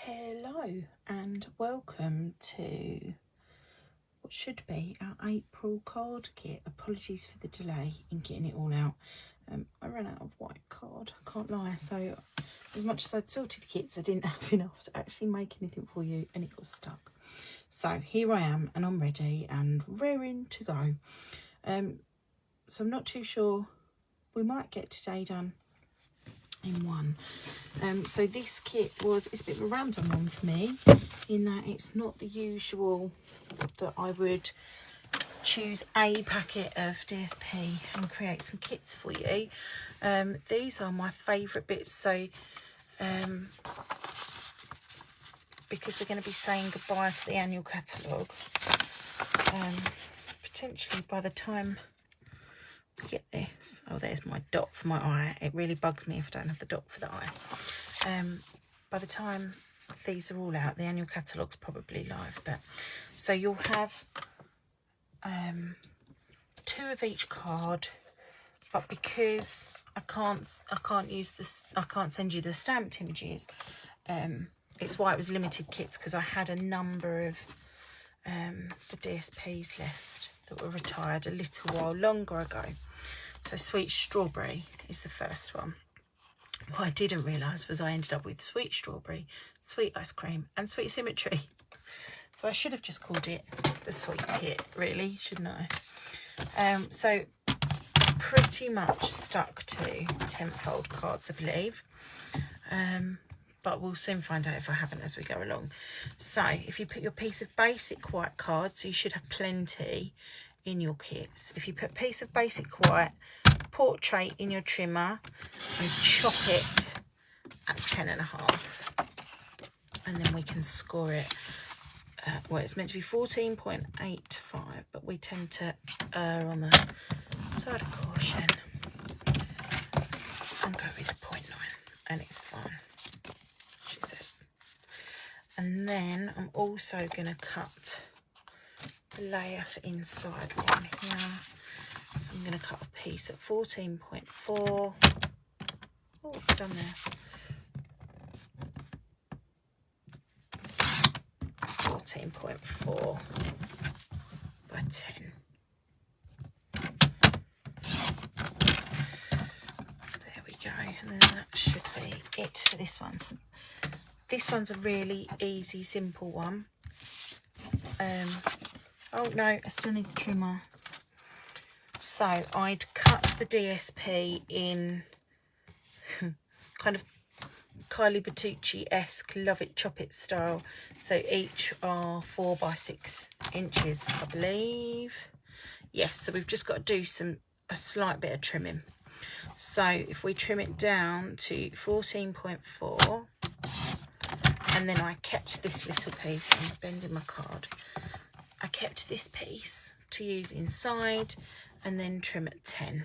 Hello and welcome to what should be our April card kit. Apologies for the delay in getting it all out. I ran out of white card, I can't lie, so as much as I'd sorted kits I didn't have enough to actually make anything for you and it got stuck. So here I am and I'm ready and raring to go. So I'm not too sure, we might get today done in one. So this kit it's a bit of a random one for me in that it's not the usual that I would choose a packet of DSP and create some kits for you. These are my favourite bits, so because we're going to be saying goodbye to the annual catalogue, potentially by the time get this, oh there's my dot for my eye, it really bugs me if I don't have the dot for the eye. By the time these are all out, the annual catalogue's probably live, but so you'll have 2 of each card, but because I can't use this, I can't send you the stamped images, it's why it was limited kits, because I had a number of the DSPs left that were retired a little while longer ago. So Sweet Strawberry is the first one. What I didn't realise was I ended up with Sweet Strawberry, Sweet Ice Cream and Sweet Symmetry. So I should have just called it the Sweet Kit, really, shouldn't I? So pretty much stuck to 10-fold cards, I believe. But we'll soon find out if I haven't as we go along. So if you put your piece of basic white cards, you should have plenty in your kits. If you put piece of basic white, portrait in your trimmer and chop it at 10.5, and then we can score it. Well, it's meant to be 14.85, but we tend to err on the side of caution and go with the 0.9, and it's fine, she says. And then I'm also going to cut the layer for inside one here. So I'm going to cut a piece at 14.4. Oh, I've done there. 14.4 by 10. There we go. And then that should be it for this one. So this one's a really easy, simple one. Oh no, I still need the trimmer. So I'd cut the DSP in kind of Kylie Bertucci-esque Love It Chop It style. So each are 4 by 6 inches, I believe. Yes, so we've just got to do a slight bit of trimming. So if we trim it down to 14.4, and then I kept this little piece, I'm bending my card, I kept this piece to use inside and then trim at 10,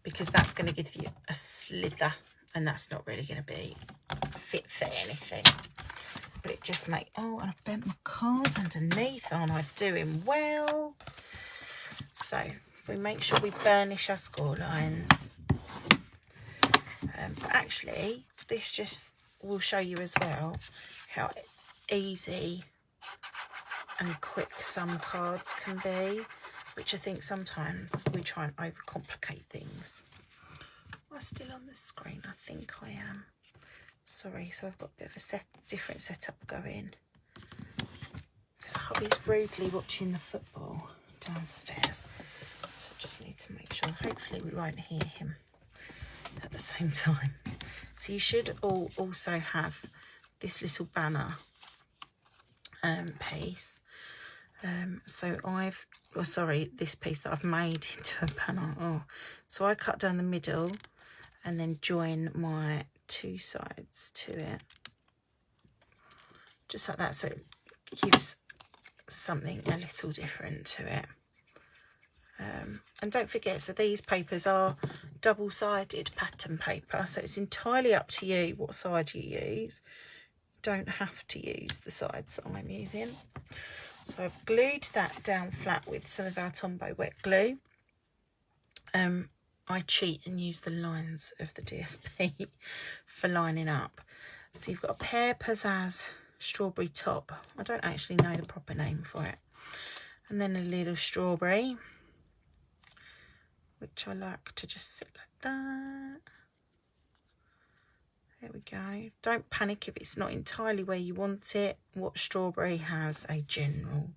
because that's going to give you a slither and that's not really going to be fit for anything. But it just makes, oh, and I've bent my card underneath, aren't I doing well? So if we make sure we burnish our score lines. Actually, this just will show you as well how easy and quick some cards can be, which I think sometimes we try and overcomplicate things. Am I still on the screen? I think I am. Sorry, so I've got a bit of a different setup going, because hubby's rudely watching the football downstairs. So I just need to make sure, hopefully we won't hear him at the same time. So you should also have this little banner piece. So this piece that I've made into a banner. Oh, so I cut down the middle and then join my 2 sides to it, just like that, so it gives something a little different to it. And don't forget, so these papers are double-sided pattern paper, so it's entirely up to you what side you use. You don't have to use the sides that I'm using. So I've glued that down flat with some of our Tombow wet glue. I cheat and use the lines of the DSP for lining up. So you've got a pear pizzazz strawberry top. I don't actually know the proper name for it. And then a little strawberry, which I like to just sit like that. There we go. Don't panic if it's not entirely where you want it. What strawberry has a general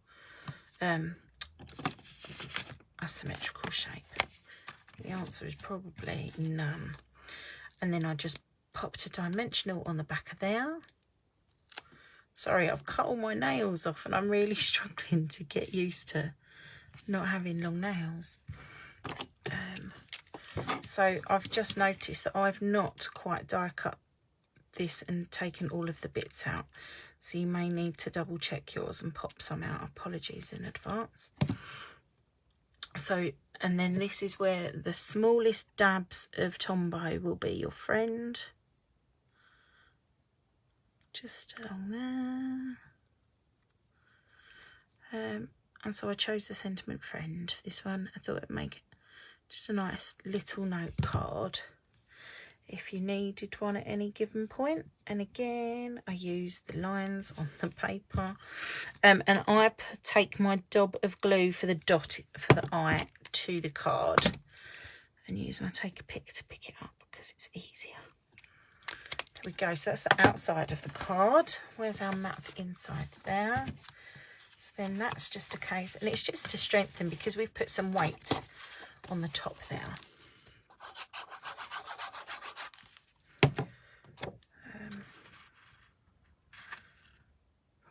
asymmetrical shape? The answer is probably none. And then I just popped a dimensional on the back of there. Sorry, I've cut all my nails off and I'm really struggling to get used to not having long nails. So I've just noticed that I've not quite die cut this and taken all of the bits out. So you may need to double check yours and pop some out. Apologies in advance. So, and then this is where the smallest dabs of Tombow will be your friend. Just along there. And so I chose the Sentiment Friend for this one. I thought it'd make just a nice little note card if you needed one at any given point. And again, I use the lines on the paper. And I take my dob of glue for the dot for the eye to the card and use my take a pick to pick it up because it's easier. There we go. So that's the outside of the card. Where's our map inside there? So then that's just a case, and it's just to strengthen because we've put some weight on the top there.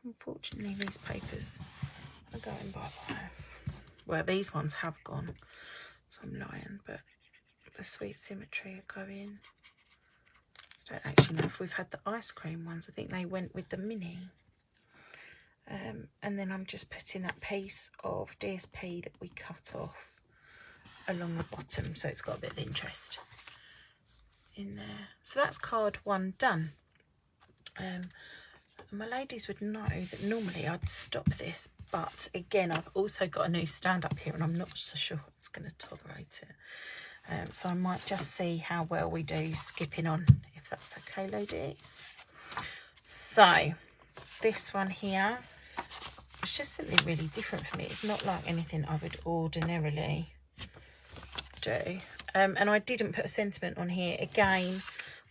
Unfortunately, these papers are going bye-byes. Well, these ones have gone, so I'm lying, but the Sweet Symmetry are going. I don't actually know if we've had the ice cream ones. I think they went with the mini. And then I'm just putting that piece of DSP that we cut off along the bottom, so it's got a bit of interest in there. So that's card 1 done. My ladies would know that normally I'd stop this, but again, I've also got a new stand up here and I'm not so sure it's going to tolerate it. So I might just see how well we do skipping on, if that's okay, ladies. So this one here, it's just something really different for me. It's not like anything I would ordinarily do. And I didn't put a sentiment on here again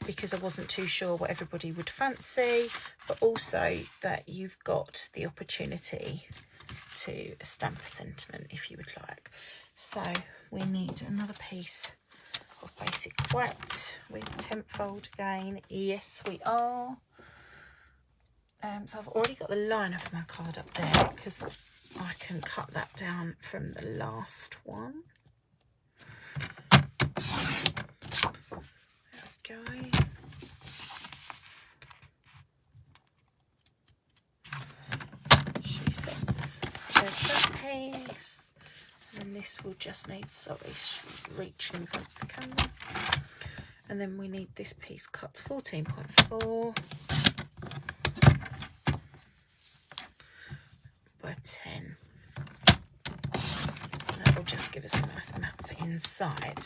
because I wasn't too sure what everybody would fancy, but also that you've got the opportunity to stamp a sentiment if you would like. So we need another piece of basic white with 10th fold again. Yes, we are. So I've already got the line of my card up there because I can cut that down from the last one. There we go. She says, so there's that piece. And then this will just need, sorry, reach in front of the camera. And then we need this piece cut to 14.4 by 10. And that will just give us a nice map inside.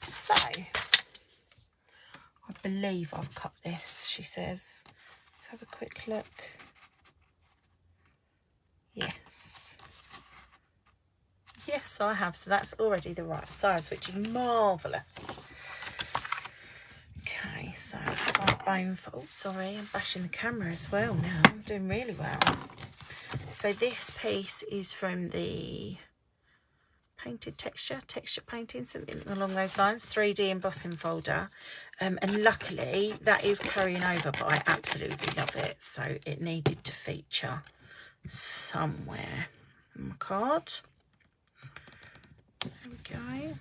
So, I believe I've cut this, she says. Let's have a quick look. Yes. Yes, I have. So that's already the right size, which is marvellous. Okay, so it's my bone fold. Sorry, I'm bashing the camera as well now. I'm doing really well. So this piece is from the painted texture painting, something along those lines, 3D embossing folder. And luckily that is carrying over, but I absolutely love it. So it needed to feature somewhere on my card. There we go.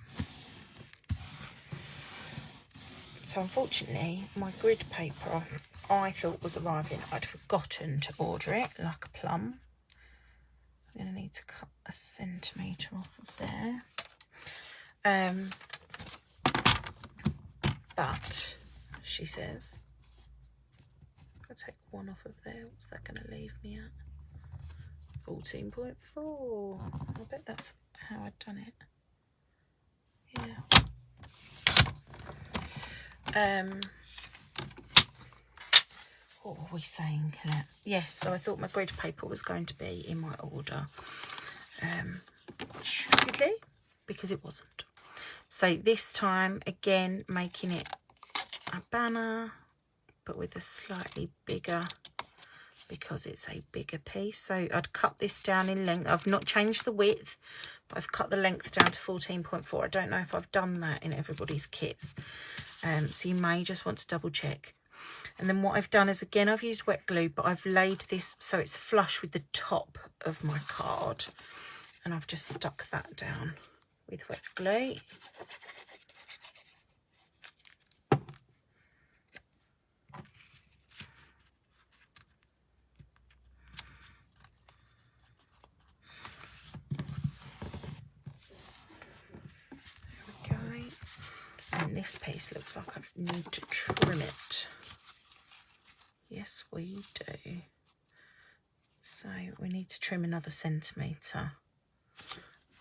So unfortunately my grid paper I thought was arriving. I'd forgotten to order it like a plum. I'm going to need to cut a centimetre off of there. But she says, I'll take one off of there. What's that going to leave me at? 14.4. I bet that's how I'd done it. Yeah. What were we saying, Colette? Yes, so I thought my grid paper was going to be in my order. Stupidly, because it wasn't. So this time, again, making it a banner, but with a slightly bigger, because it's a bigger piece. So I'd cut this down in length. I've not changed the width, but I've cut the length down to 14.4. I don't know if I've done that in everybody's kits. So you may just want to double check. And then what I've done is, again, I've used wet glue, but I've laid this so it's flush with the top of my card. And I've just stuck that down with wet glue. There we go. And this piece looks like I need to trim it. Yes, we do. So we need to trim another centimetre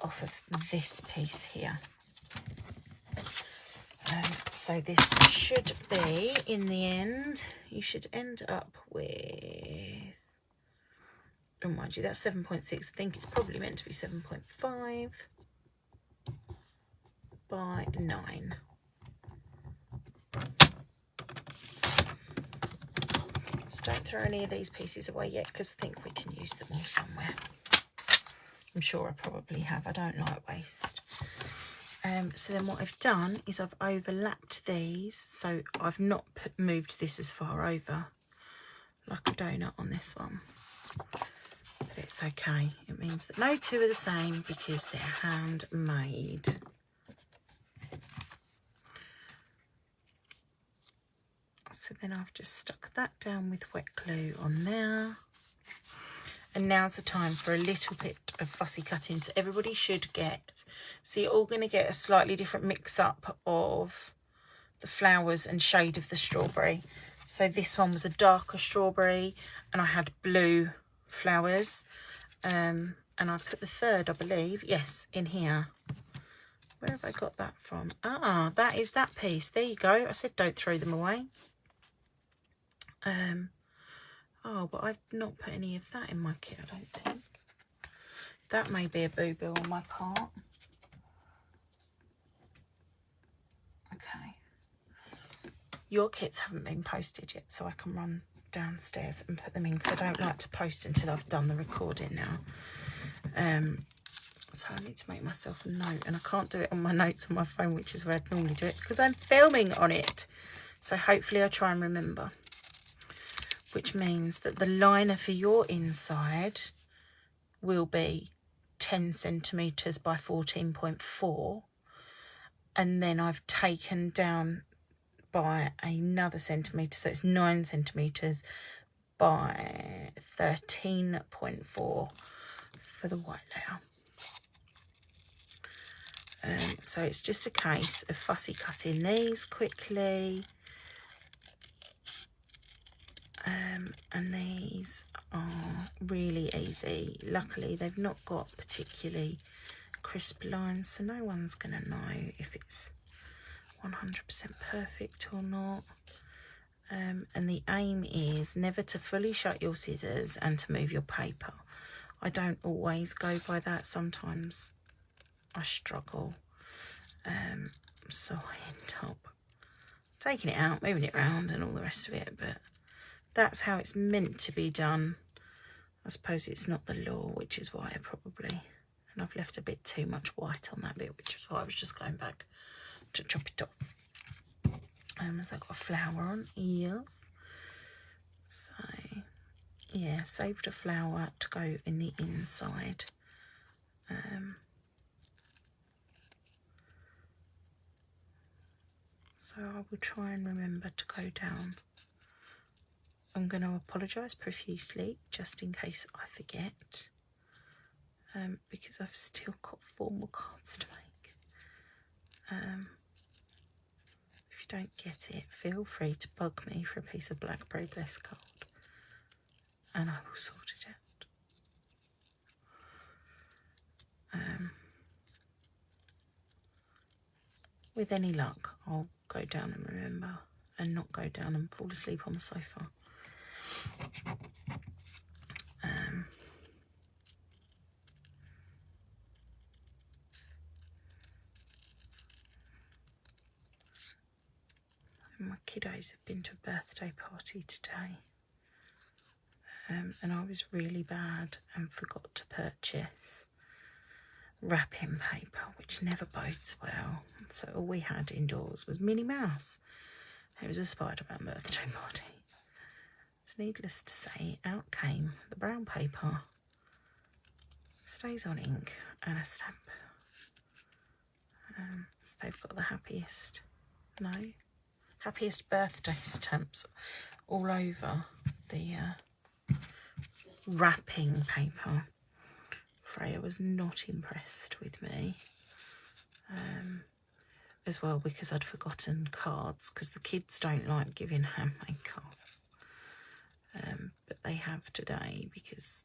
off of this piece here. So this should be, in the end, you should end up with, oh mind you, that's 7.6. I think it's probably meant to be 7.5 by 9. So don't throw any of these pieces away yet, because I think we can use them all somewhere. I'm sure I probably have. I don't like waste. So then what I've done is I've overlapped these, so I've not moved this as far over like a donut on this one, but it's okay. It means that no two are the same because they're handmade. So then I've just stuck that down with wet glue on there. And now's the time for a little bit of fussy cutting. So everybody should get, so you're all going to get a slightly different mix up of the flowers and shade of the strawberry. So this one was a darker strawberry and I had blue flowers. And I've put the third, I believe, yes, in here. Where have I got that from? Ah, that is that piece. There you go. I said don't throw them away. Oh, but I've not put any of that in my kit, I don't think. That may be a boo-boo on my part. Okay. Your kits haven't been posted yet, so I can run downstairs and put them in, because I don't like to post until I've done the recording now. So I need to make myself a note, and I can't do it on my notes on my phone, which is where I'd normally do it, because I'm filming on it. So hopefully I try and remember. Which means that the liner for your inside will be 10 centimetres by 14.4, and then I've taken down by another centimetre, so it's 9 centimetres by 13.4 for the white layer. So it's just a case of fussy cutting these quickly. And these are really easy. Luckily, they've not got particularly crisp lines, so no one's going to know if it's 100% perfect or not. And the aim is never to fully shut your scissors and to move your paper. I don't always go by that. Sometimes I struggle. So I end up taking it out, moving it around and all the rest of it, but that's how it's meant to be done. I suppose it's not the law, which is why I probably, and I've left a bit too much white on that bit, which is why I was just going back to chop it off. Has that got a flower on? Yes. So, yeah, saved a flower to go in the inside. So I will try and remember to go down. I'm going to apologise profusely just in case I forget, because I've still got 4 more cards to make. If you don't get it, feel free to bug me for a piece of Blackberry Bliss card and I will sort it out. With any luck, I'll go down and remember and not go down and fall asleep on the sofa. My kiddos have been to a birthday party today, and I was really bad and forgot to purchase wrapping paper, which never bodes well. So all we had indoors was Minnie Mouse. It was a Spider-Man birthday party. It's needless to say, out came the brown paper, stays on ink, and a stamp. So they've got the happiest birthday stamps all over the wrapping paper. Freya was not impressed with me, as well, because I'd forgotten cards, because the kids don't like giving handmade cards, but they have today because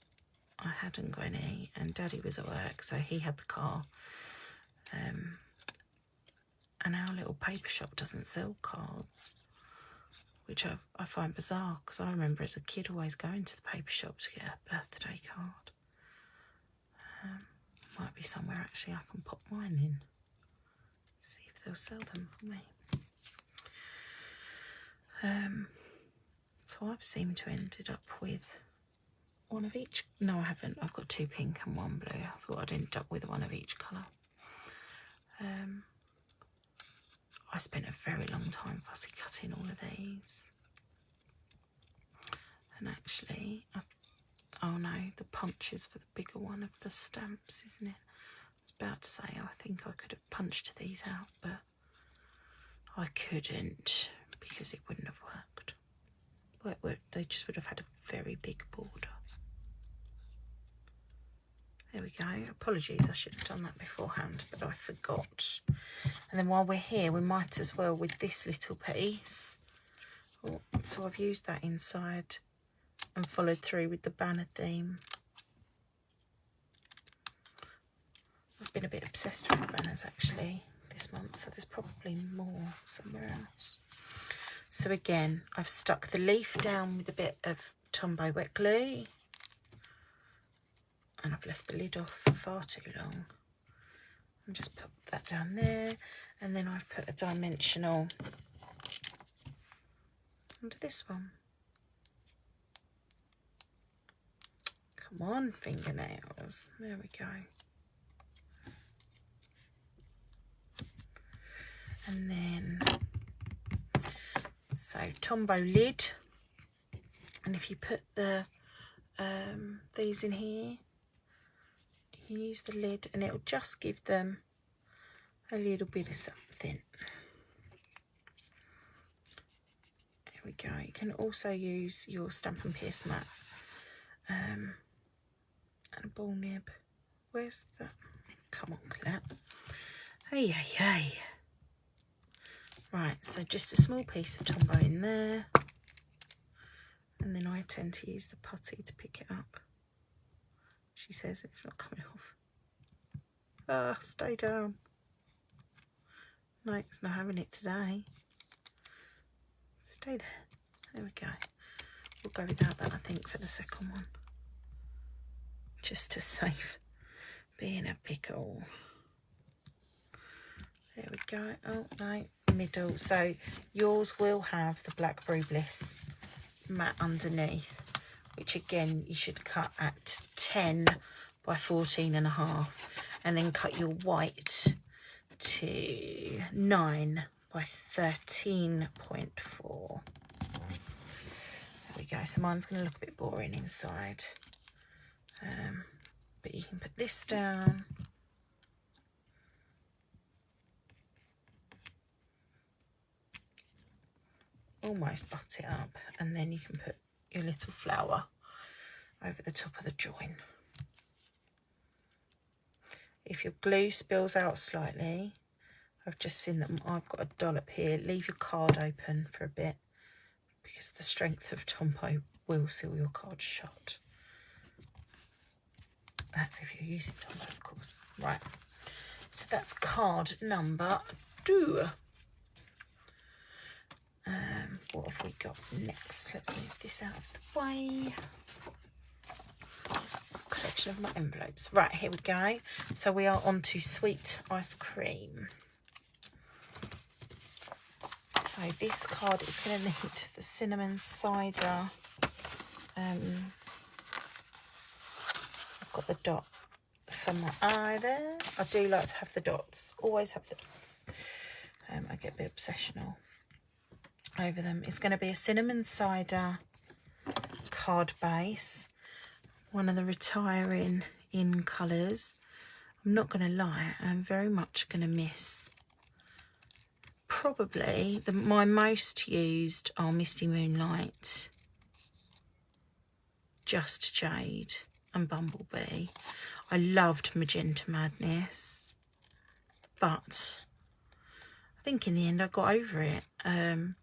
I hadn't got any and Daddy was at work, so he had the car, and our little paper shop doesn't sell cards, which I find bizarre, because I remember as a kid always going to the paper shop to get a birthday card. Might be somewhere actually I can pop mine in, see if they'll sell them for me. So I've seemed to ended up with one of each. No, I haven't. I've got 2 pink and 1 blue. I thought I'd end up with one of each colour. I spent a very long time fussy cutting all of these. And actually, oh no, the punch is for the bigger one of the stamps, isn't it? I was about to say, I think I could have punched these out, but I couldn't because it wouldn't have worked. Well, they just would have had a very big border. There we go. Apologies, I should have done that beforehand, but I forgot. And then while we're here, we might as well with this little piece. Oh, so I've used that inside and followed through with the banner theme. I've been a bit obsessed with the banners actually this month, so there's probably more somewhere else. So again, I've stuck the leaf down with a bit of Tombow wet glue, and I've left the lid off for far too long. And just put that down there, and then I've put a dimensional under this one. Come on, fingernails. There we go. And then, so Tombow lid, and if you put the these in here, you use the lid and it'll just give them a little bit of something. There we go. You can also use your Stamp and Pierce mat and a ball nib. Where's that? Come on, Claire. Hey, hey, hey. Right, so just a small piece of Tombow in there, and then I tend to use the putty to pick it up. She says it's not coming off. Ah, stay down. No, it's not having it today. Stay there. There we go. We'll go without that, I think, for the second one, just to save being a pickle. There we go. Oh no, middle. So yours will have the Blackberry Bliss mat underneath, which again you should cut at 10 by 14.5, and then cut your white to 9 by 13.4. There we go. So mine's going to look a bit boring inside, but you can put this down. Almost butt it up, and then you can put your little flower over the top of the join. If your glue spills out slightly, I've just seen that I've got a dollop here. Leave your card open for a bit, because the strength of Tombow will seal your card shut. That's if you're using Tombow, of course. Right, so that's card number 2. what have we got next? Let's move this out of the way. Collection of my envelopes. Right, here we go. So we are on to sweet ice cream. So this card is going to need the cinnamon cider. I've got the dot for my eye there. I do like to have the dots. Always have the dots. I get a bit obsessional over them. It's going to be a cinnamon cider card base. One of the retiring in colours. I'm not going to lie, I'm very much going to miss. Probably my most used are Misty Moonlight, Just Jade and Bumblebee. I loved Magenta Madness, but I think in the end I got over it. And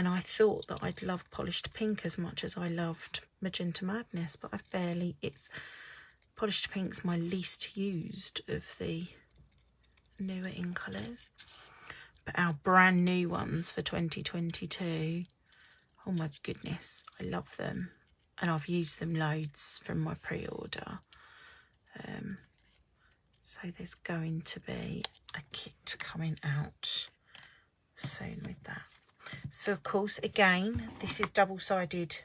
I thought that I'd love Polished Pink as much as I loved Magenta Madness, but I've barely, Polished Pink's my least used of the newer in colours. But our brand new ones for 2022, oh my goodness, I love them. And I've used them loads from my pre-order. So there's going to be a kit coming out soon with that. So of course, again, this is double-sided,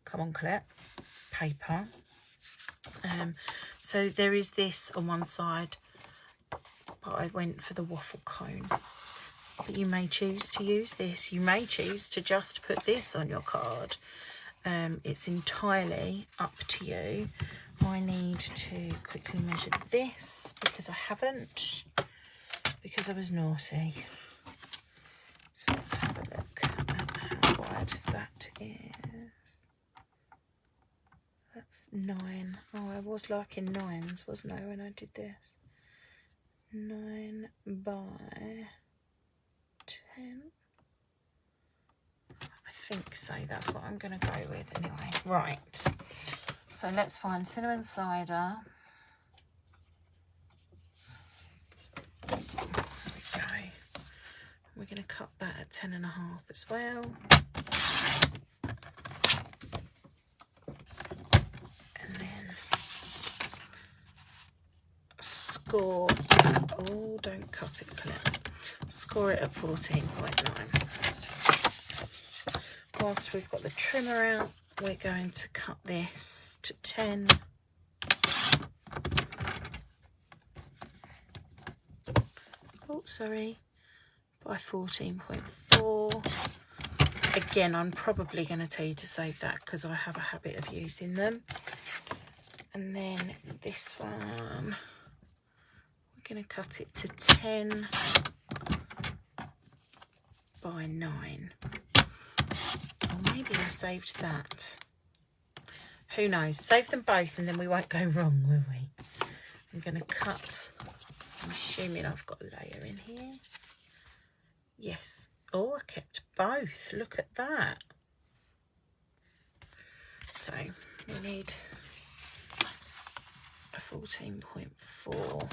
come on Colette, paper. So there is this on one side, but I went for the waffle cone. But you may choose to use this. You may choose to just put this on your card. It's entirely up to you. I need to quickly measure this because I haven't, because I was naughty. So let's have a look at how wide that is. That's 9. Oh, I was liking 9s, wasn't I, when I did this? 9 by 10. I think so. That's what I'm going to go with anyway. Right. So let's find cinnamon cider. There we go. We're going to cut that at 10.5 as well. And then score that. Oh, don't cut it, Colette. Score it at 14.9. Whilst we've got the trimmer out, we're going to cut this to 10. Oh, sorry. By 14.4. Again, I'm probably going to tell you to save that because I have a habit of using them. And then this one, we're going to cut it to 10 by 9. Or maybe I saved that. Who knows? Save them both and then we won't go wrong, will we? I'm going to cut. I'm assuming I've got a layer in here. Yes. Oh, I kept both. Look at that. So we need a 14.4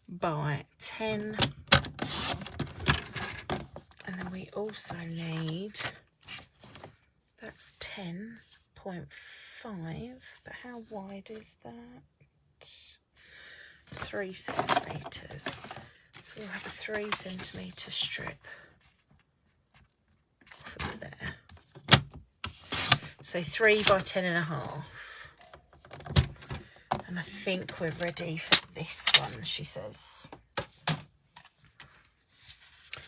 by 10. And then we also need, that's 10.5, but how wide is that? 3 centimetres. So we'll have a 3 centimetre strip from there. So 3 by 10.5. And I think we're ready for this one, she says.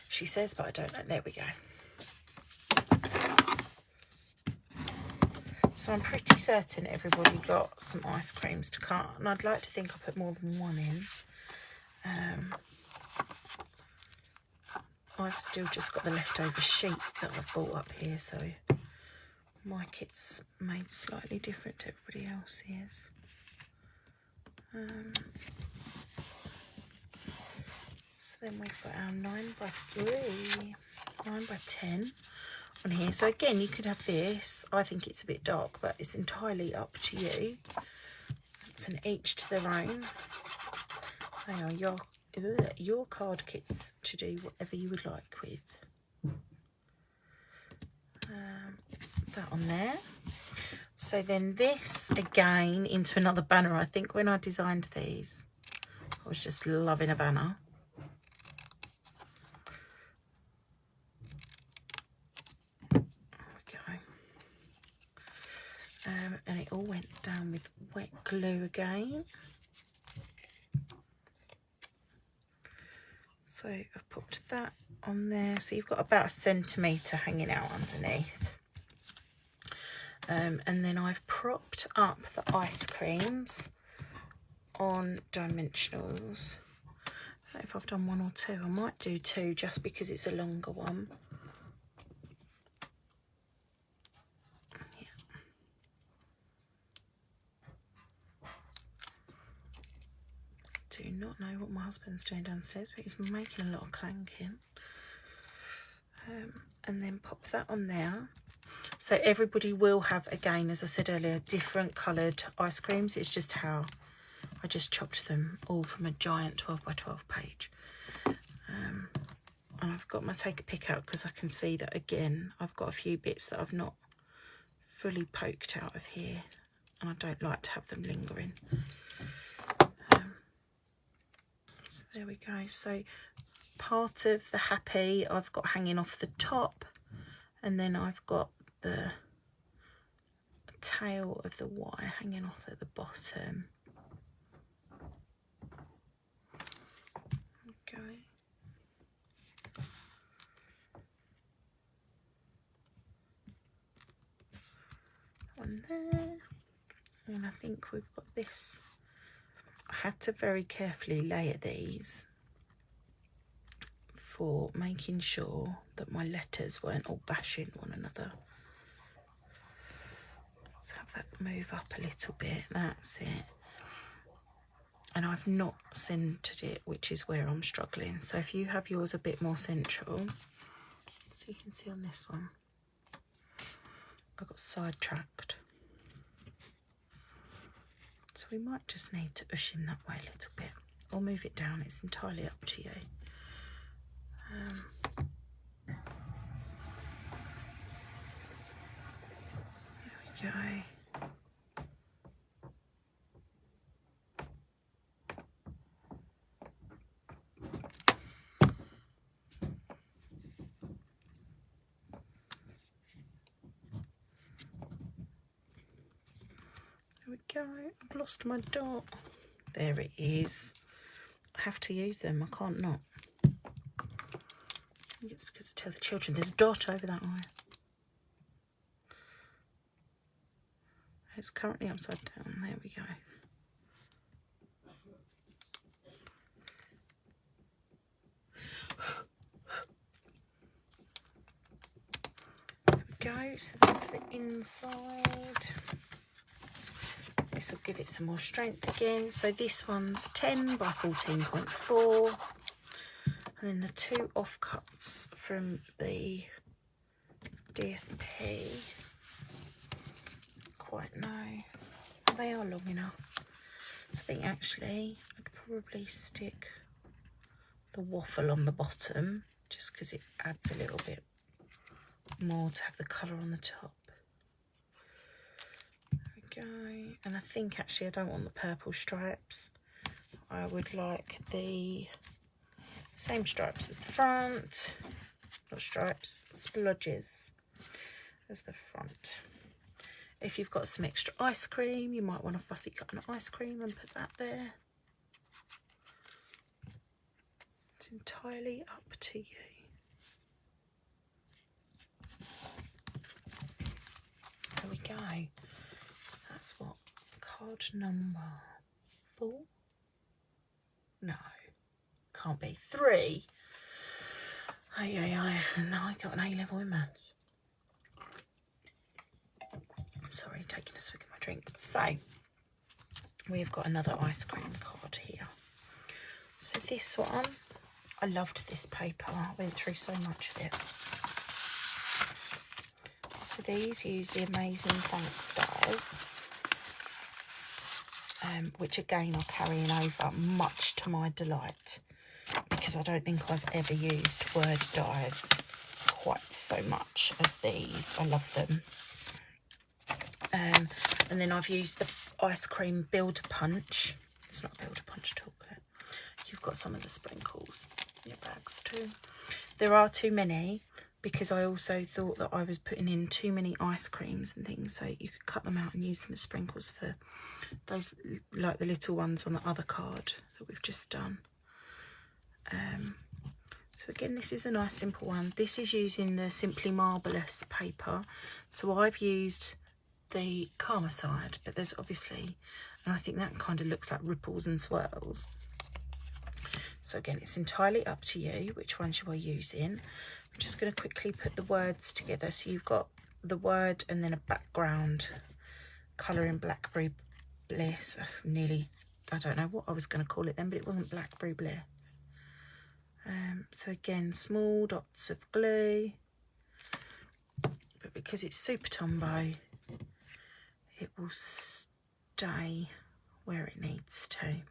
She says, but I don't know. There we go. So I'm pretty certain everybody got some ice creams to cut, and I'd like to think I put more than one in. I've still just got the leftover sheet that I've bought up here, so my kit's made slightly different to everybody else's. So then we've got our 9 by 10 on here. So again, you could have this. I think it's a bit dark, but it's entirely up to you. It's an each to their own. They are your card kits to do whatever you would like with. That on there. So then this again into another banner. I think when I designed these, I was just loving a banner. There we go. And it all went down with wet glue again. So I've put that on there. So you've got about 1 centimetre hanging out underneath. And then I've propped up the ice creams on dimensionals. I don't know if I've done 1 or 2. I might do 2 just because it's a longer one. Do not know what my husband's doing downstairs, but he's making a lot of clanking. And then pop that on there. So everybody will have, again, as I said earlier, different coloured ice creams. It's just how I just chopped them all from a giant 12 by 12 page. And I've got my take a pick out because I can see that, again, I've got a few bits that I've not fully poked out of here, and I don't like to have them lingering. So there we go. So part of the happy I've got hanging off the top, and then I've got the tail of the Y hanging off at the bottom. Okay. One there, and I think we've got this. I had to very carefully layer these for making sure that my letters weren't all bashing one another. Let's have that move up a little bit. That's it. And I've not centered it, which is where I'm struggling. So if you have yours a bit more central, so you can see on this one, I got sidetracked. So we might just need to push him that way a little bit, or move it down. It's entirely up to you. There we go. There we go. I've lost my dot. There it is. I have to use them. I can't not. I think it's because I tell the children there's a dot over that eye. It's currently upside down. There we go. There we go. So then for the inside, this will give it some more strength again. So this one's 10 by 14.4. And then the 2 offcuts from the DSP. Quite know. They are long enough. So I think actually I'd probably stick the waffle on the bottom just because it adds a little bit more to have the colour on the top. There we go. And I think actually I don't want the purple stripes. I would like the same stripes as the front. Not stripes, splodges as the front. If you've got some extra ice cream, you might want to fussy cut an ice cream and put that there. It's entirely up to you. There we go. So that's what, card number 4? No, can't be 3. No, I got an A-level in maths. Sorry, taking a swig of my drink. So we've got another ice cream card here. So this one, I loved this paper. I went through so much of it. So these use the Amazing Thanks stars, which again are carrying over, much to my delight. because I don't think I've ever used word dies quite so much as these. I love them. And then I've used the ice cream Builder Punch. It's not Builder Punch chocolate. You've got some of the sprinkles in your bags too. There are too many, because I also thought that I was putting in too many ice creams and things, so you could cut them out and use them as sprinkles for those, like the little ones on the other card that we've just done. So again, this is a nice simple one. This is using the Simply Marvellous paper. So I've used the Karma side, but there's obviously, and I think that kind of looks like ripples and swirls. So again, it's entirely up to you which ones you are using. I'm just going to quickly put the words together. So you've got the word and then a background colour in Blackberry Bliss. That's nearly, I don't know what I was going to call it then, but it wasn't Blackberry Bliss. So again, small dots of glue, but because it's Super Tombow, it will stay where it needs to.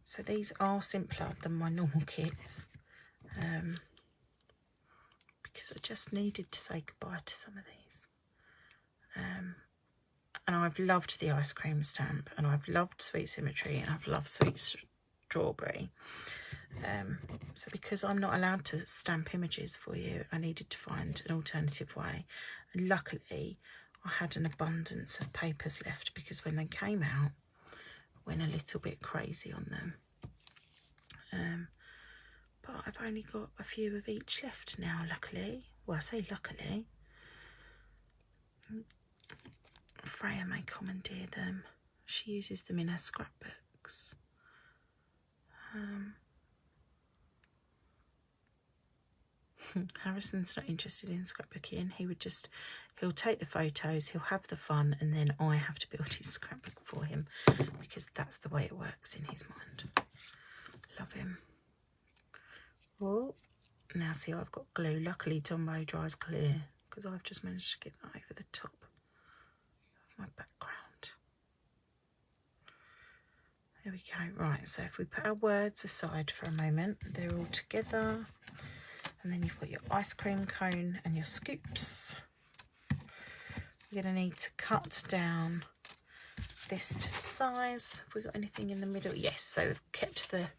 So these are simpler than my normal kits, because I just needed to say goodbye to some of these. And I've loved the ice cream stamp, and I've loved Sweet Symmetry, and I've loved Sweet Strawberry. So because I'm not allowed to stamp images for you, I needed to find an alternative way. And luckily, I had an abundance of papers left, because when they came out, I went a little bit crazy on them. But I've only got a few of each left now, luckily. Well, I say luckily. Freya may commandeer them. She uses them in her scrapbooks. Harrison's not interested in scrapbooking. He'll take the photos, he'll have the fun, and then I have to build his scrapbook for him, because that's the way it works in his mind. Love him. Oh, now see, I've got glue. Luckily Tombow dries clear, because I've just managed to get that over the top of my background. There we go. Right, so if we put our words aside for a moment, they're all together. And then you've got your ice cream cone and your scoops. You're going to need to cut down this to size. Have we got anything in the middle? Yes, so we've kept the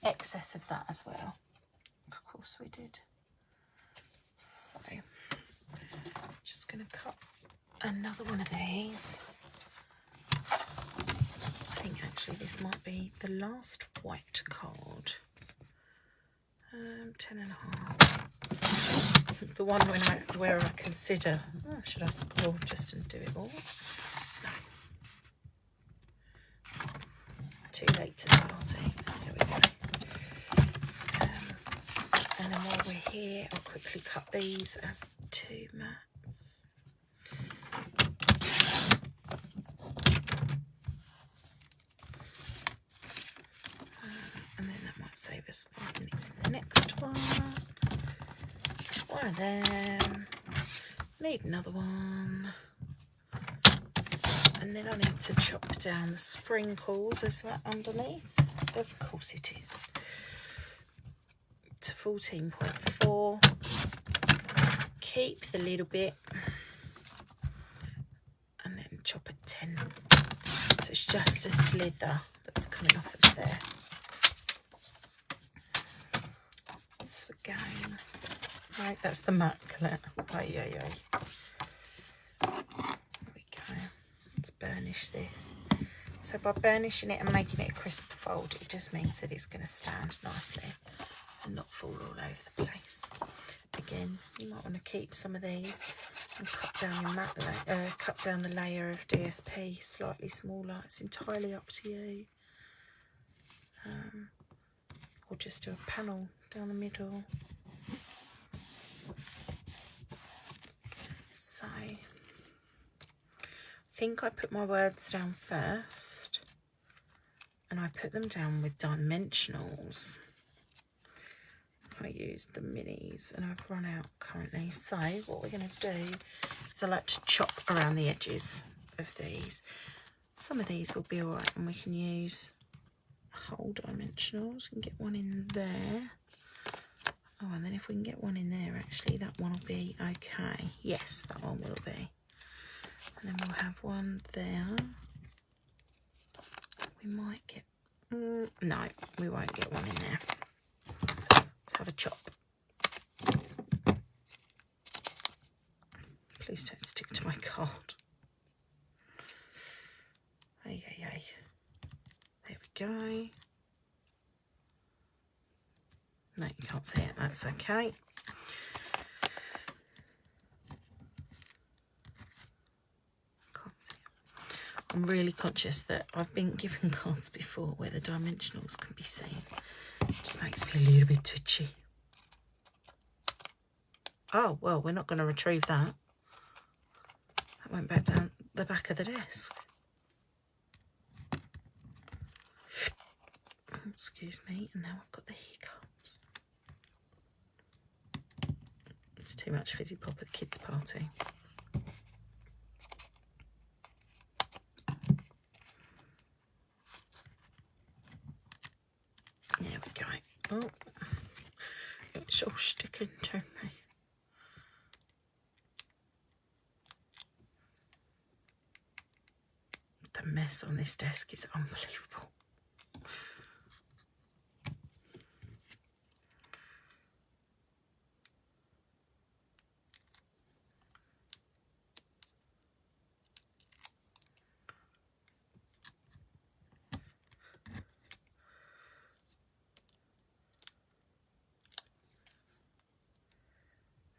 excess of that as well. Of course we did. So, just going to cut another one of these. I think actually this might be the last white card. 10.5. The one where I consider, should I scroll just and do it all? No. Too late to the party. There we go. And then while we're here, I'll quickly cut these as 2 mats. And then that might save us 5 minutes in the next one. One of them. Need another one. And then I need to chop down the sprinkles. Is that underneath? Of course it is. To 14.4. Keep the little bit. And then chop at 10. So it's just a slither that's coming off of there. So again, right, that's the matte color. There we go. Let's burnish this. So by burnishing it and making it a crisp fold, it just means that it's going to stand nicely and not fall all over the place. Again, you might want to keep some of these and cut down your matte cut down the layer of DSP slightly smaller. It's entirely up to you. Or just do a panel down the middle. So I think I put my words down first, and I put them down with dimensionals. I used the minis and I've run out currently. So what we're going to do is I like to chop around the edges of these. Some of these will be all right, and we can use whole dimensionals. We can get one in there. Oh, and then if we can get one in there, actually, that one will be okay. Yes, that one will be. And then we'll have one there. We might get... no, we won't get one in there. Let's have a chop. Please don't stick to my card. Ay, ay, ay. There we go. No, you can't see it. That's okay. Can't see it. I'm really conscious that I've been given cards before where the dimensionals can be seen. It just makes me a little bit twitchy. Oh, well, we're not going to retrieve that. That went back down the back of the desk. Excuse me, and now I've got the hiccups. It's too much fizzy pop at the kids' party. There we go. Oh, it's all sticking to me. The mess on this desk is unbelievable.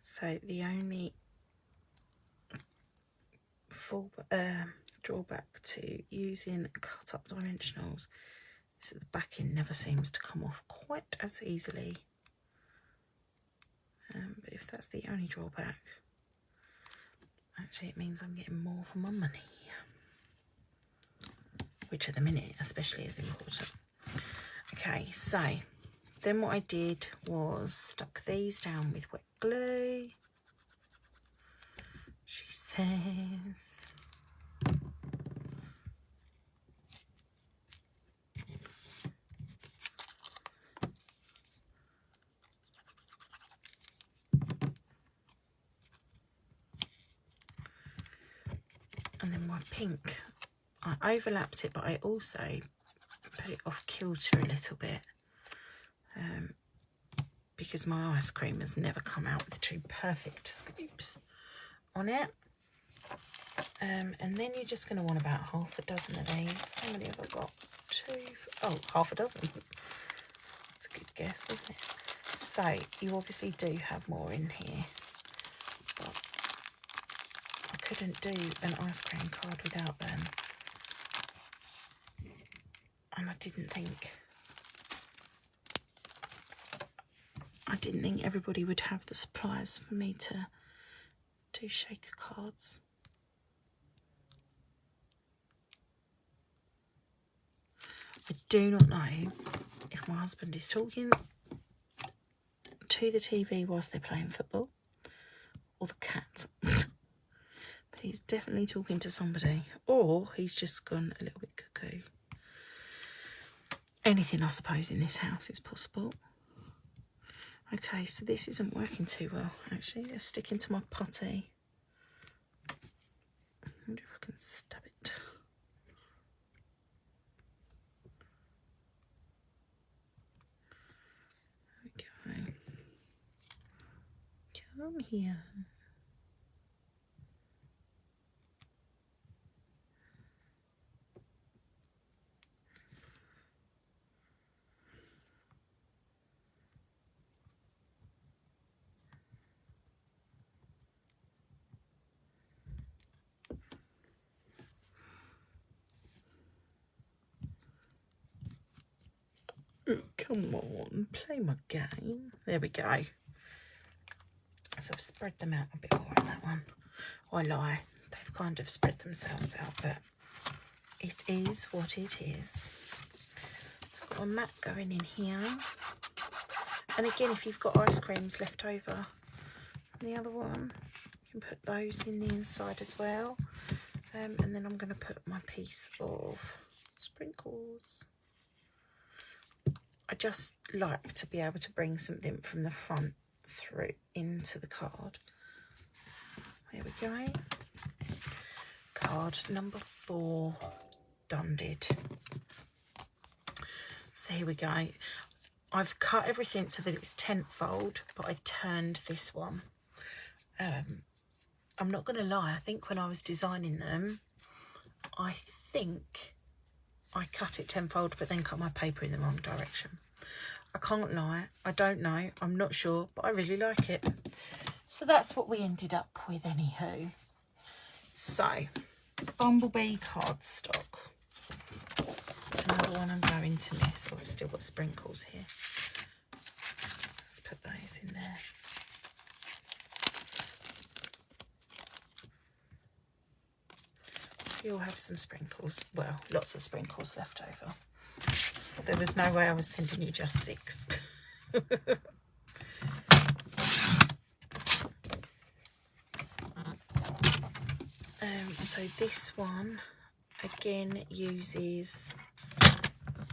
So the only full drawback to using cut up dimensionals is that the backing never seems to come off quite as easily. But if that's the only drawback, actually it means I'm getting more for my money, which at the minute especially is important. Okay, so then what I did was stuck these down with wet glue. She says. And then my pink, I overlapped it, but I also put it off kilter a little bit. Because my ice cream has never come out with two perfect scoops on it. And then you're just going to want about half a dozen of these. How many have I got? Half a dozen. That's a good guess, wasn't it? So you obviously do have more in here. But I couldn't do an ice cream card without them. And I didn't think everybody would have the supplies for me to do shaker cards. I do not know if my husband is talking to the TV whilst they're playing football or the cat. But he's definitely talking to somebody, or he's just gone a little bit cuckoo. Anything, I suppose, in this house is possible. Okay, so this isn't working too well, actually. Let's stick into my putty. I wonder if I can stab it. There we go. Come here. Oh, come on, play my game. There we go. So I've spread them out a bit more on that one. I lie, they've kind of spread themselves out, but it is what it is. So I've got a mat going in here. And again, if you've got ice creams left over from the other one, you can put those in the inside as well. And then I'm going to put my piece of sprinkles just like to be able to bring something from the front through into the card. There we go. Card number 4 done. So here we go. I've cut everything so that it's tenfold, but I turned this one. I'm not going to lie, I think when I was designing them, I think I cut it tenfold, but then cut my paper in the wrong direction. I can't lie, I don't know, I'm not sure, but I really like it. So that's what we ended up with anywho. So, Bumblebee cardstock. It's another one I'm going to miss. Oh, I've still got sprinkles here. Let's put those in there. So you'll have some sprinkles. Well, lots of sprinkles left over. There was no way I was sending you just 6. So this one again uses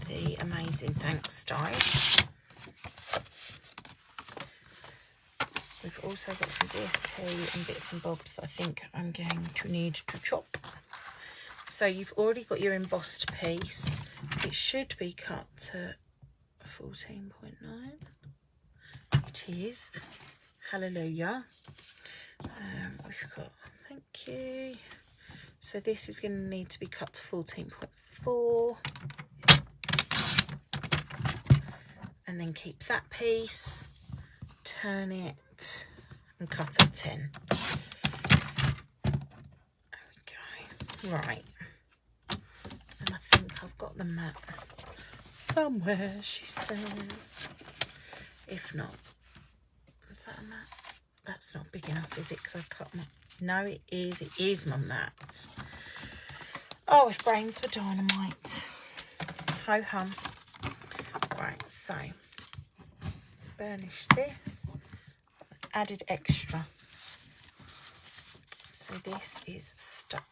the Amazing Thanks die. We've also got some DSP and bits and bobs that I think I'm going to need to chop. So you've already got your embossed piece. It should be cut to 14.9. It is. Hallelujah. We've got, thank you. So this is going to need to be cut to 14.4. And then keep that piece, turn it and cut at 10. There we go. Right. And I think I've got the mat somewhere, she says. If not, is that a mat? That's not big enough, is it? Because I cut my... No, it is my mat. Oh, if brains were dynamite. Ho hum. Right, so burnish this. Added extra. So this is stuck.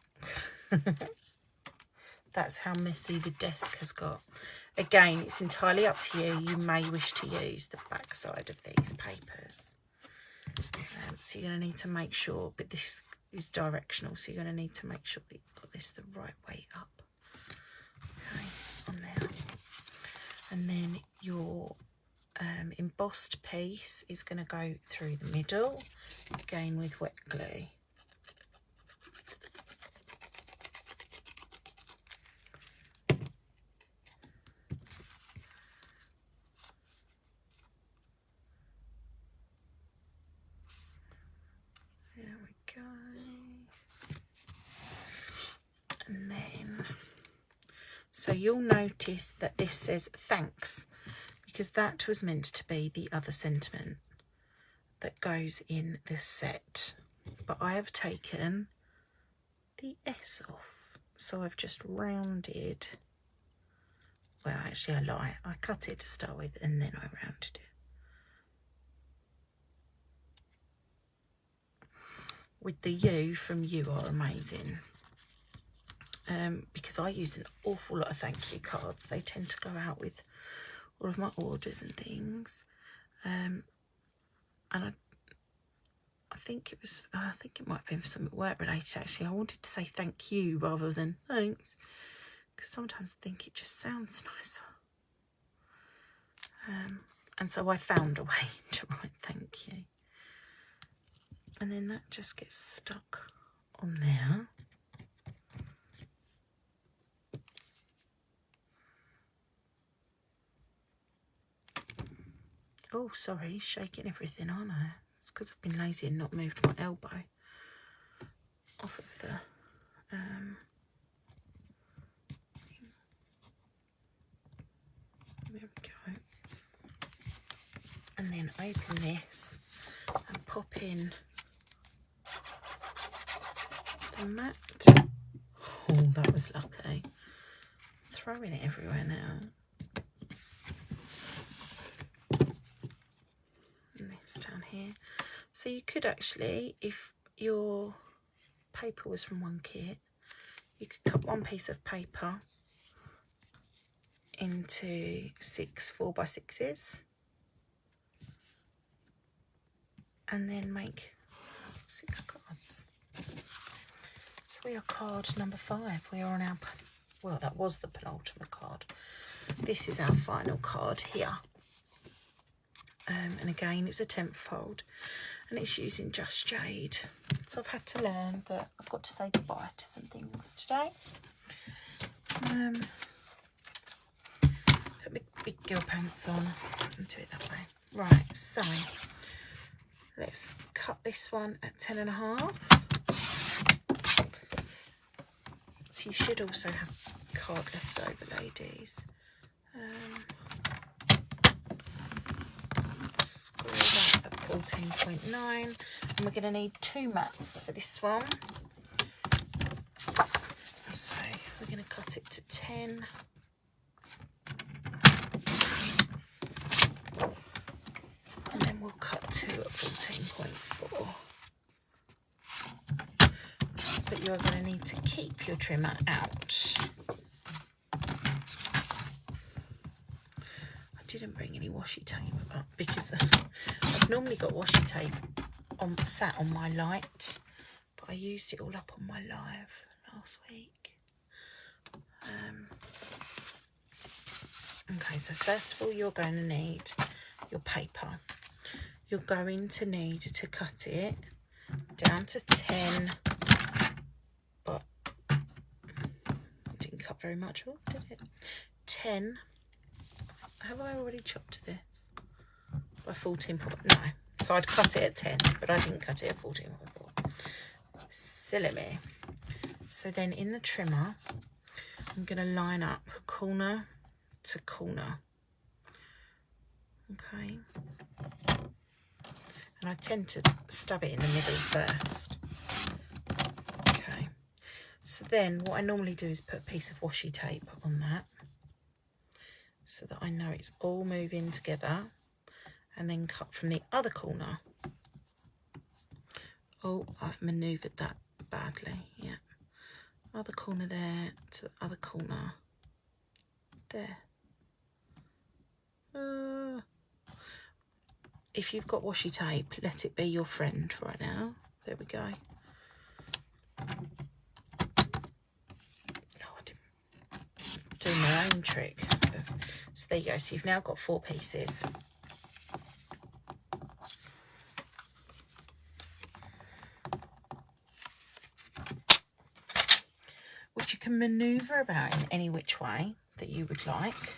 That's how messy the desk has got. Again, it's entirely up to you. You may wish to use the back side of these papers. So you're going to need to make sure, but this is directional, so you're going to need to make sure that you've got this the right way up. Okay, on there. And then your embossed piece is going to go through the middle, again with wet glue. There we go. And then, so you'll notice that this says thanks, because that was meant to be the other sentiment that goes in this set. But I have taken the S off. So I've just rounded, well, actually I lie. I cut it to start with and then I rounded it. With the U from You Are Amazing. Because I use an awful lot of thank you cards. They tend to go out with all of my orders and things. And I think it was, I think it might have been for something work related actually. I wanted to say thank you rather than thanks, because sometimes I think it just sounds nicer. And so I found a way to write thank you. And then that just gets stuck on there. Oh, sorry, shaking everything, aren't I? It's because I've been lazy and not moved my elbow off of the... there we go. And then open this and pop in the mat. Oh, that was lucky. Throwing it everywhere now. And this down here. So you could actually, if your paper was from one kit, you could cut one piece of paper into 6 4x6s and then make 6 cards. So we are card number 5. We are on our, well, that was the penultimate card. This is our final card here. And again, it's a 10th fold and it's using Just Jade. So I've had to learn that I've got to say goodbye to some things today. Put my big girl pants on and do it that way. Right, so let's cut this one at 10.5. So you should also have card left over, ladies. Score that at 14.9, and we're going to need 2 mats for this one. So we're going to cut it to 10. And then we'll cut 2 at 14.4. But you're going to need to keep your trimmer out. I didn't bring any washi tape up because I've normally got washi tape sat on my light, but I used it all up on my live last week. Okay, so first of all, you're going to need your paper. You're going to need to cut it down to 10, but it didn't cut very much off, did it? 10. Have I already chopped this? By 14 point, no. So I'd cut it at 10, but I didn't cut it at 14.4. Silly me. So then in the trimmer, I'm going to line up corner to corner. Okay. And I tend to stab it in the middle first. Okay. So then what I normally do is put a piece of washi tape on that, so that I know it's all moving together, and then cut from the other corner. Oh, I've manoeuvred that badly, yeah. Other corner there to the other corner there. If you've got washi tape, let it be your friend right now. There we go. Oh, I didn't do my own trick. So there you go. So you've now got 4 pieces. Which you can manoeuvre about in any which way that you would like.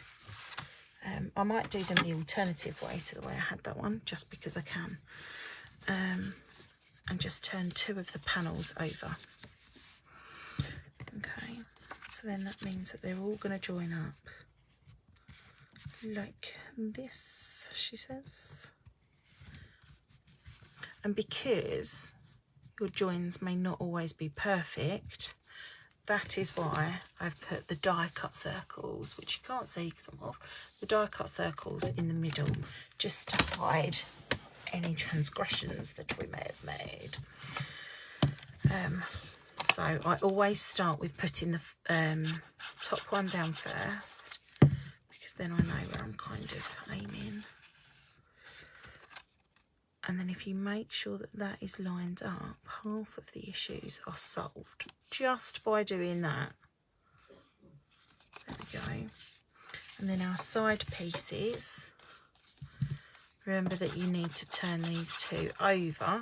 I might do them the alternative way to the way I had that one, just because I can. And just turn 2 of the panels over. Okay, so then that means that they're all going to join up like this, she says. And because your joins may not always be perfect, that is why I've put the die cut circles, which you can't see because I'm off, the die cut circles in the middle, just to hide any transgressions that we may have made. So I always start with putting the top one down first, because then I know where I'm kind of aiming. And then if you make sure that that is lined up, half of the issues are solved just by doing that. There we go. And then our side pieces, remember that you need to turn these 2 over.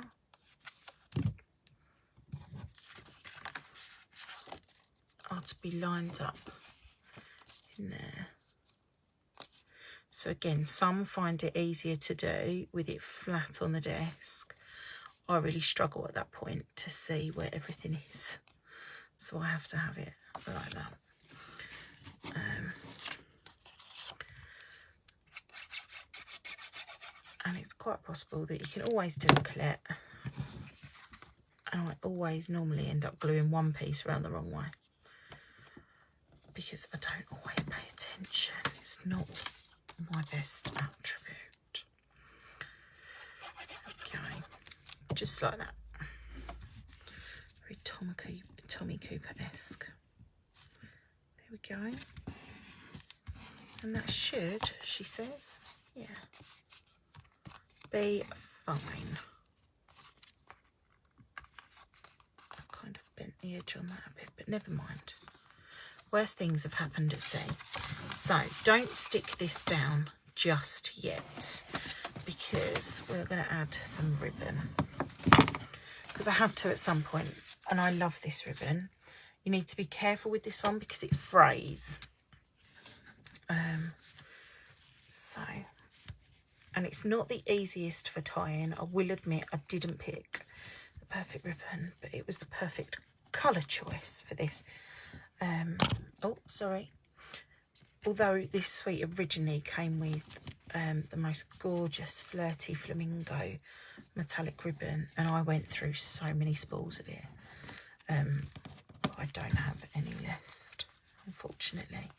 Are to be lined up in there. So again, some find it easier to do with it flat on the desk. I really struggle at that point to see where everything is. So I have to have it like that. And it's quite possible that you can always do a collet. And I always normally end up gluing one piece around the wrong way, because I don't always pay attention. It's not my best attribute. Okay, just like that. Very Tommy Cooper-esque. There we go. And that should, she says, yeah, be fine. I've kind of bent the edge on that a bit, but never mind. Worse things have happened at sea. So don't stick this down just yet, because we're going to add some ribbon. Because I had to at some point, and I love this ribbon. You need to be careful with this one because it frays. And it's not the easiest for tying. I will admit I didn't pick the perfect ribbon, but it was the perfect colour choice for this. Oh, sorry. Although this suite originally came with the most gorgeous flirty flamingo metallic ribbon, and I went through so many spools of it. But I don't have any left, unfortunately.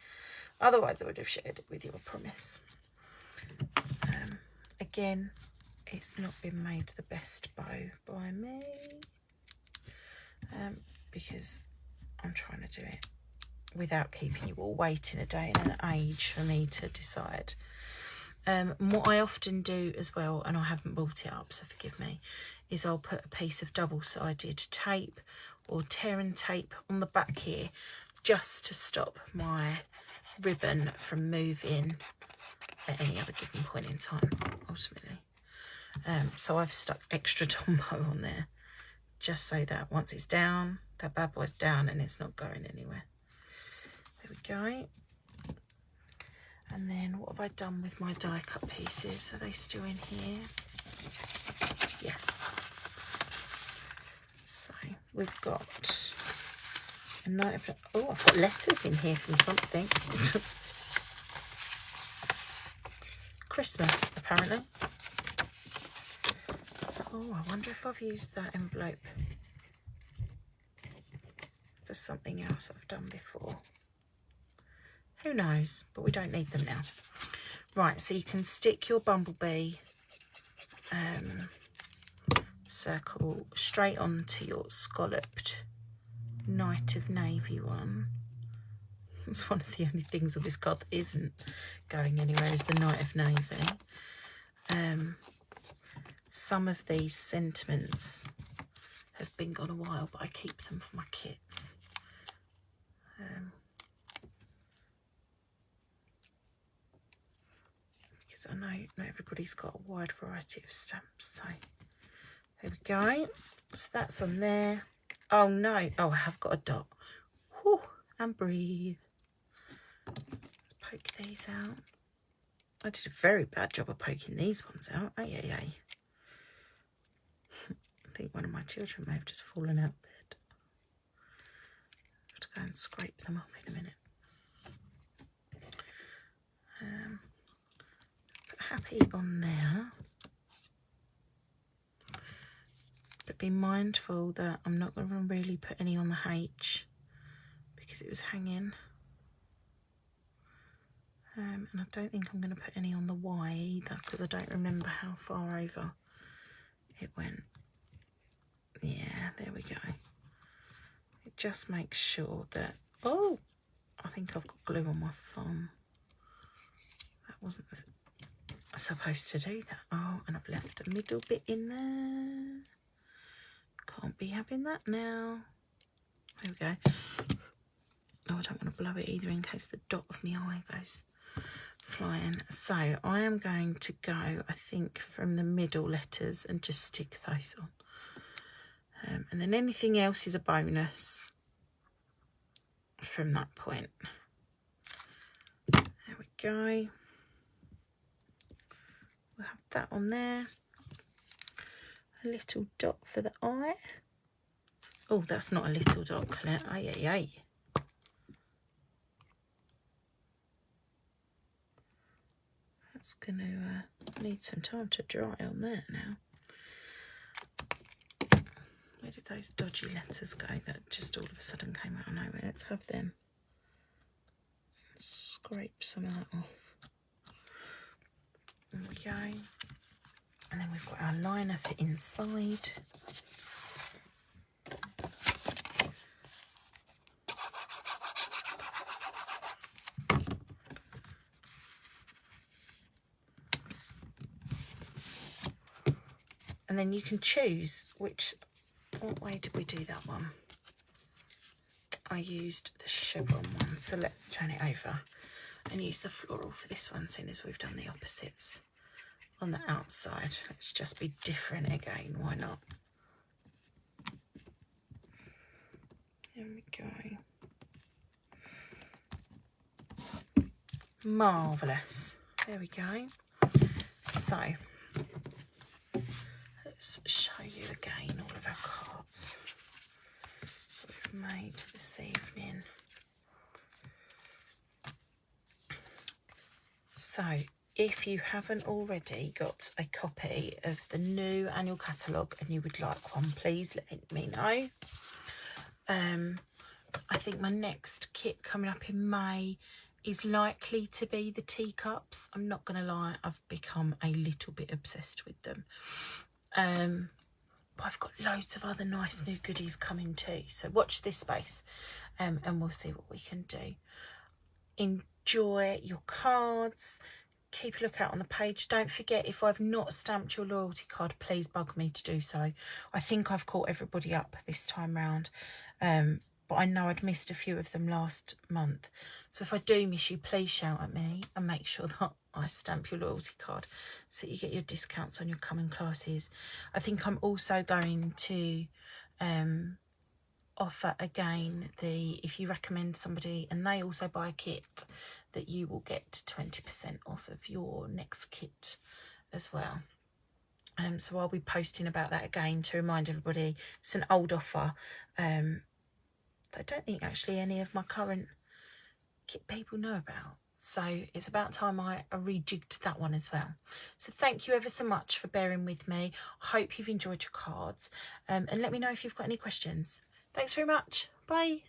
Otherwise I would have shared it with you, I promise. Again, it's not been made the best bow by me, because I'm trying to do it without keeping you all waiting a day and an age for me to decide. What I often do as well, and I haven't brought it up, so forgive me, is I'll put a piece of double-sided tape or tear and tape on the back here just to stop my ribbon from moving at any other given point in time, ultimately. So I've stuck extra Tombow on there just so that once it's down, that bad boy's down and it's not going anywhere. There we go. And then what have I done with my die cut pieces? Are they still in here? Yes. So we've got a note of, oh, I've got letters in here from something. Christmas, apparently. Oh, I wonder if I've used that envelope for something else I've done before. Who knows, but we don't need them now. Right, so you can stick your bumblebee circle straight onto your scalloped Knight of Navy one. It's one of the only things on this card that isn't going anywhere is the Knight of Navy. Some of these sentiments have been gone a while, but I keep them for my kits. Because I know not everybody's got a wide variety of stamps. So there we go. So that's on there. Oh no, oh, I have got a dot. Whew, and breathe. Let's poke these out. I did a very bad job of poking these ones out. Ay, ay, ay. I think one of my children may have just fallen out of bed. I have to go and scrape them up in a minute. Put happy on there. But be mindful that I'm not going to really put any on the H because it was hanging. And I don't think I'm going to put any on the Y either because I don't remember how far over it went. Yeah, there we go. It just makes sure that, oh, I think I've got glue on my thumb. That wasn't supposed to do that. Oh, and I've left a middle bit in there. Can't be having that now. There we go. Oh, I don't want to blow it either in case the dot of my eye goes flying. So I am going to go, I think, from the middle letters and just stick those on. And then anything else is a bonus from that point. There we go. We'll have that on there. A little dot for the eye. Oh, that's not a little dot, Claire. Ay, ay, ay. That's going to need some time to dry on there now. Where did those dodgy letters go that just all of a sudden came out of nowhere? Let's have them. Scrape some of that off. There we go. And then we've got our liner for inside. and then you can choose what way did we do that one? I used the chevron one, so let's turn it over and use the floral for this one, seeing as we've done the opposites on the outside. Let's just be different again, why not? There we go. Marvellous. There we go. So let's show you again all of our cards that we've made this evening. So if you haven't already got a copy of the new annual catalogue and you would like one, please let me know. I think my next kit coming up in May is likely to be the teacups. I'm not going to lie, I've become a little bit obsessed with them. But I've got loads of other nice new goodies coming too. So watch this space and we'll see what we can do. Enjoy your cards. Keep a lookout on the page. Don't forget, if I've not stamped your loyalty card, please bug me to do so. I think I've caught everybody up this time round. But I know I'd missed a few of them last month. So if I do miss you, please shout at me and make sure that I stamp your loyalty card so you get your discounts on your coming classes. I think I'm also going to offer again if you recommend somebody and they also buy a kit, that you will get 20% off of your next kit as well. So I'll be posting about that again to remind everybody. It's an old offer. I don't think actually any of my current kit people know about. So it's about time I rejigged that one as well. So thank you ever so much for bearing with me. I hope you've enjoyed your cards. And let me know if you've got any questions. Thanks very much. Bye.